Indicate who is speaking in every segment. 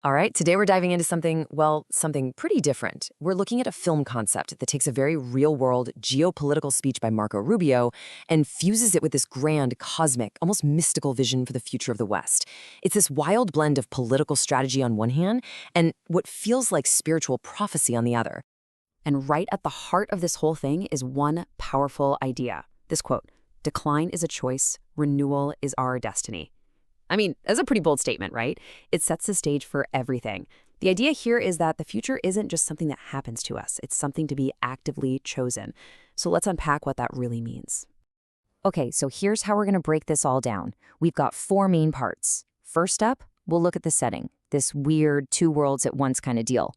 Speaker 1: All right, today we're diving into something, well, something pretty different. We're looking at a film concept that takes a very real-world geopolitical speech by Marco Rubio and fuses it with this grand, cosmic, almost mystical vision for the future of the West. It's this wild blend of political strategy on one hand and what feels like spiritual prophecy on the other.
Speaker 2: And right at the heart of this whole thing is one powerful idea. This quote, "Decline is a choice, renewal is our destiny." I mean, that's a pretty bold statement, right? It sets the stage for everything. The idea here is that the future isn't just something that happens to us. It's something to be actively chosen. So let's unpack what that really means.
Speaker 3: Okay, so here's how we're going to break this all down. We've got four main parts. First up, we'll look at the setting, this weird two worlds at once kind of deal.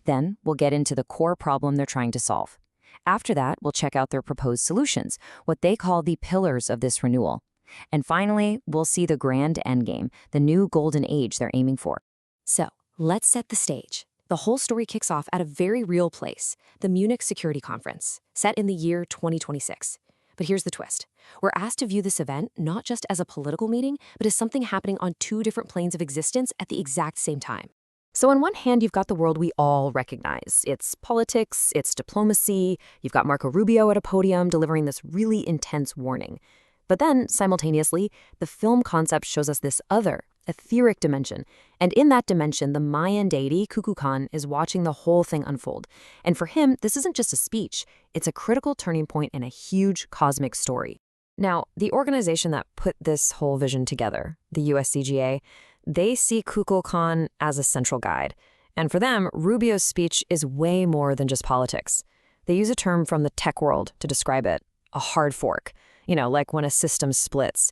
Speaker 3: Then we'll get into the core problem they're trying to solve. After that, we'll check out their proposed solutions, what they call the pillars of this renewal. And finally, we'll see the grand endgame, the new golden age they're aiming for.
Speaker 4: So, let's set the stage. The whole story kicks off at a very real place, the Munich Security Conference, set in the year 2026. But here's the twist. We're asked to view this event not just as a political meeting, but as something happening on two different planes of existence at the exact same time. So on one hand, you've got the world we all recognize. It's politics, it's diplomacy. You've got Marco Rubio at a podium delivering this really intense warning. But then, simultaneously, the film concept shows us this other, etheric dimension. And in that dimension, the Mayan deity, Kukulkan, is watching the whole thing unfold. And for him, this isn't just a speech. It's a critical turning point in a huge cosmic story. Now, the organization that put this whole vision together, the UUCGA, they see Kukulkan as a central guide. And for them, Rubio's speech is way more than just politics. They use a term from the tech world to describe it, a hard fork. You know, like when a system splits.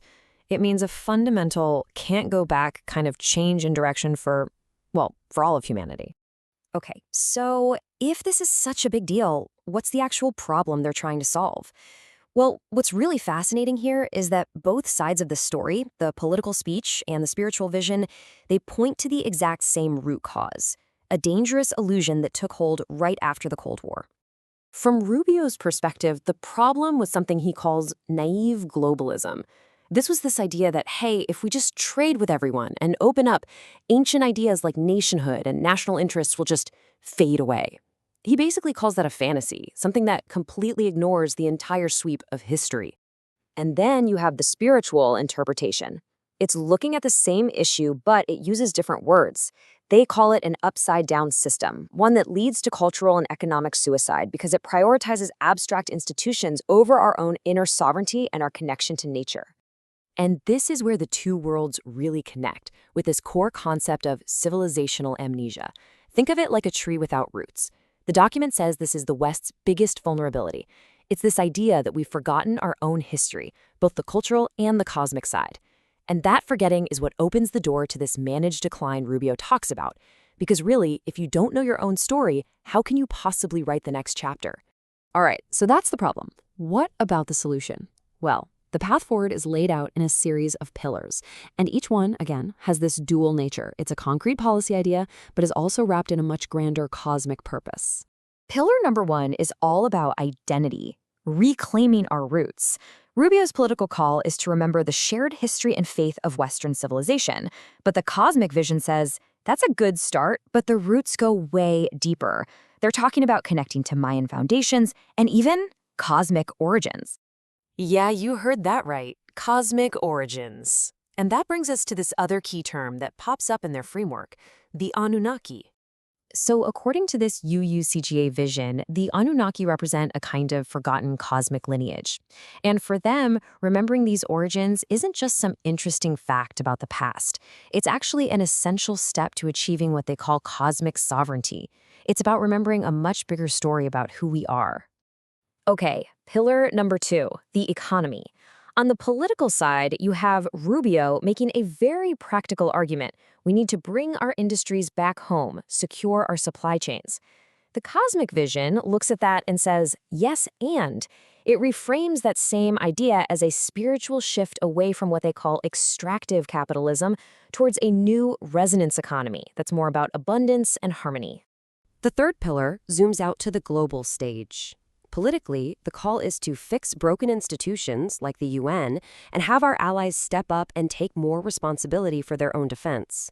Speaker 4: It means a fundamental, can't-go-back kind of change in direction for all of humanity. Okay, so if this is such a big deal, what's the actual problem they're trying to solve? Well, what's really fascinating here is that both sides of the story, the political speech and the spiritual vision, they point to the exact same root cause, a dangerous illusion that took hold right after the Cold War. From Rubio's perspective, the problem was something he calls naive globalism. This was this idea that, hey, if we just trade with everyone and open up, ancient ideas like nationhood and national interests will just fade away. He basically calls that a fantasy, something that completely ignores the entire sweep of history. And then you have the spiritual interpretation. It's looking at the same issue, but it uses different words. They call it an upside-down system, one that leads to cultural and economic suicide because it prioritizes abstract institutions over our own inner sovereignty and our connection to nature. And this is where the two worlds really connect, with this core concept of civilizational amnesia. Think of it like a tree without roots. The document says this is the West's biggest vulnerability. It's this idea that we've forgotten our own history, both the cultural and the cosmic side. And that forgetting is what opens the door to this managed decline Rubio talks about. Because really, if you don't know your own story, how can you possibly write the next chapter? All right, so that's the problem. What about the solution? Well, the path forward is laid out in a series of pillars. And each one, again, has this dual nature. It's a concrete policy idea, but is also wrapped in a much grander cosmic purpose.
Speaker 3: Pillar number one is all about identity, reclaiming our roots. Rubio's political call is to remember the shared history and faith of Western civilization. But the cosmic vision says, that's a good start, but the roots go way deeper. They're talking about connecting to Mayan foundations and even cosmic origins.
Speaker 4: Yeah, you heard that right. Cosmic origins. And that brings us to this other key term that pops up in their framework, the Anunnaki.
Speaker 3: So according to this UUCGA vision, the Anunnaki represent a kind of forgotten cosmic lineage. And for them, remembering these origins isn't just some interesting fact about the past. It's actually an essential step to achieving what they call cosmic sovereignty. It's about remembering a much bigger story about who we are. Okay, pillar number two, the economy. On the political side, you have Rubio making a very practical argument. We need to bring our industries back home, secure our supply chains. The cosmic vision looks at that and says, yes, and. It reframes that same idea as a spiritual shift away from what they call extractive capitalism towards a new resonance economy that's more about abundance and harmony.
Speaker 4: The third pillar zooms out to the global stage. Politically, the call is to fix broken institutions like the UN and have our allies step up and take more responsibility for their own defense.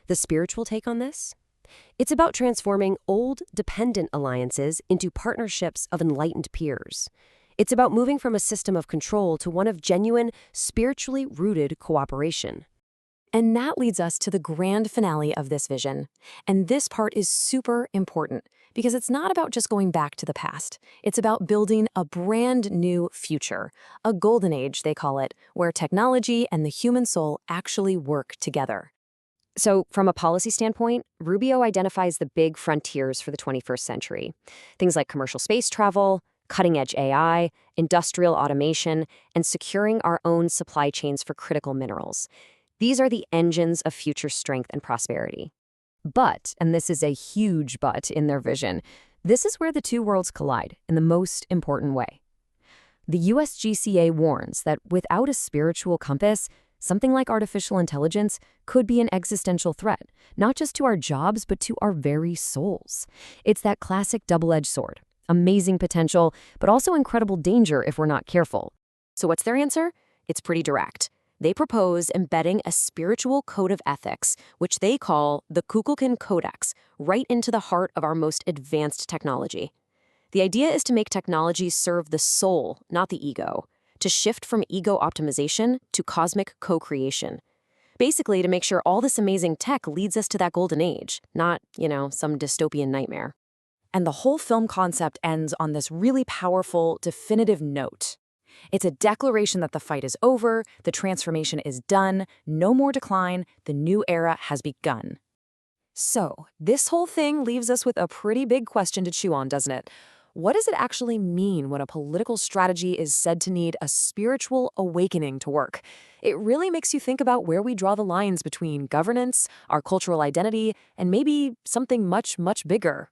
Speaker 2: The spiritual take on this? It's about transforming old, dependent alliances into partnerships of enlightened peers. It's about moving from a system of control to one of genuine, spiritually rooted cooperation.
Speaker 3: And that leads us to the grand finale of this vision. And this part is super important because it's not about just going back to the past. It's about building a brand new future, a golden age, they call it, where technology and the human soul actually work together.
Speaker 2: So, from a policy standpoint, Rubio identifies the big frontiers for the 21st century. Things like commercial space travel, cutting-edge AI, industrial automation, and securing our own supply chains for critical minerals. These are the engines of future strength and prosperity. But, and this is a huge but in their vision, this is where the two worlds collide in the most important way. The USGCA warns that without a spiritual compass, something like artificial intelligence could be an existential threat, not just to our jobs, but to our very souls. It's that classic double-edged sword. Amazing potential, but also incredible danger if we're not careful.
Speaker 3: So what's their answer? It's pretty direct. They propose embedding a spiritual code of ethics, which they call the Kukulkan Codex, right into the heart of our most advanced technology. The idea is to make technology serve the soul, not the ego, to shift from ego optimization to cosmic co-creation. Basically, to make sure all this amazing tech leads us to that golden age, not, some dystopian nightmare.
Speaker 1: And the whole film concept ends on this really powerful, definitive note. It's a declaration that the fight is over, the transformation is done, no more decline, the new era has begun. So, this whole thing leaves us with a pretty big question to chew on, doesn't it? What does it actually mean when a political strategy is said to need a spiritual awakening to work? It really makes you think about where we draw the lines between governance, our cultural identity, and maybe something much, much bigger.